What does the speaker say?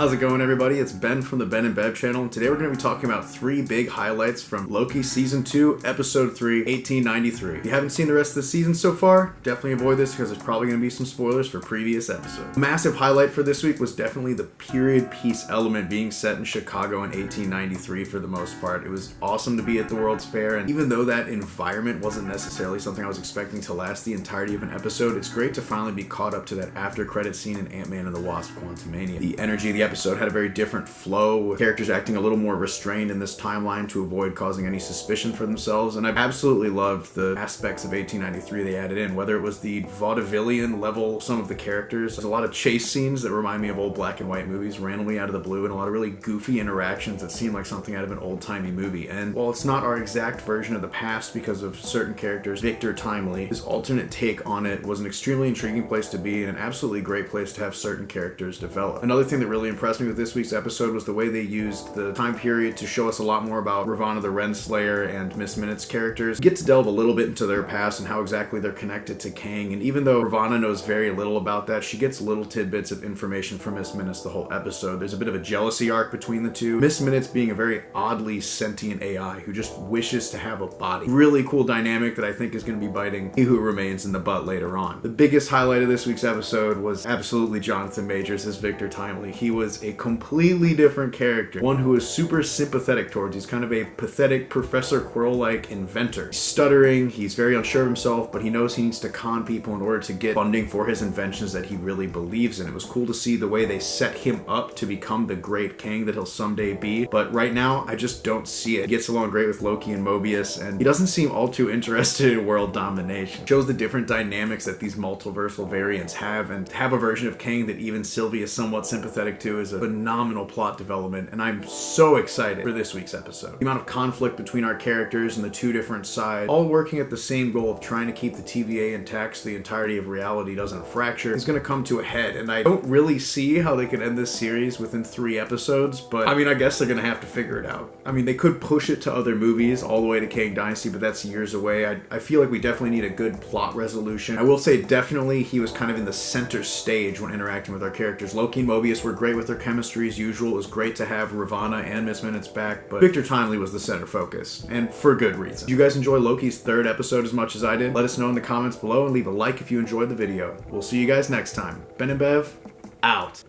How's it going, everybody? It's Ben from the Ben and Bev channel, and today we're going to be talking about 3 big highlights from Loki Season 2, Episode 3, 1893. If you haven't seen the rest of the season so far, definitely avoid this because there's probably going to be some spoilers for previous episodes. A massive highlight for this week was definitely the period piece element being set in Chicago in 1893 for the most part. It was awesome to be at the World's Fair, and even though that environment wasn't necessarily something I was expecting to last the entirety of an episode, it's great to finally be caught up to that after-credit scene in Ant-Man and the Wasp: Quantumania. The energy of the episode had a very different flow, with characters acting a little more restrained in this timeline to avoid causing any suspicion for themselves, and I absolutely loved the aspects of 1893 they added in, whether it was the vaudevillian level of some of the characters. There's a lot of chase scenes that remind me of old black and white movies randomly out of the blue, and a lot of really goofy interactions that seem like something out of an old-timey movie. And while it's not our exact version of the past because of certain characters, Victor Timely, his alternate take on it was an extremely intriguing place to be and an absolutely great place to have certain characters develop. Another thing that really impressed me with this week's episode was the way they used the time period to show us a lot more about Ravonna The Renslayer and Miss Minutes characters. We get to delve a little bit into their past and how exactly they're connected to Kang, and even though Ravonna knows very little about that, she gets little tidbits of information from Miss Minutes the whole episode. There's a bit of a jealousy arc between the two, Miss Minutes being a very oddly sentient AI who just wishes to have a body. Really cool dynamic that I think is going to be biting He Who Remains in the butt later on. The biggest highlight of this week's episode was absolutely Jonathan Majors as Victor Timely. He was a completely different character, one who is super sympathetic towards. He's kind of a pathetic Professor Quirrell-like inventor. He's stuttering, he's very unsure of himself, but he knows he needs to con people in order to get funding for his inventions that he really believes in. It was cool to see the way they set him up to become the great Kang that he'll someday be, but right now I just don't see it. He gets along great with Loki and Mobius, and he doesn't seem all too interested in world domination. It shows the different dynamics that these multiversal variants have, and to have a version of Kang that even Sylvie is somewhat sympathetic to is a phenomenal plot development, and I'm so excited for this week's episode. The amount of conflict between our characters and the two different sides, all working at the same goal of trying to keep the TVA intact so the entirety of reality doesn't fracture, is going to come to a head, and I don't really see how they could end this series within 3 episodes, but I mean, I guess they're going to have to figure it out. I mean, they could push it to other movies all the way to Kang Dynasty, but that's years away. I feel like we definitely need a good plot resolution. I will say definitely he was kind of in the center stage when interacting with our characters. Loki and Mobius were great with their chemistry as usual. It was great to have Ravonna and Miss Minutes back, but Victor Timely was the center focus, and for good reason. Did you guys enjoy Loki's 3rd episode as much as I did? Let us know in the comments below and leave a like if you enjoyed the video. We'll see you guys next time. Ben and Bev, out.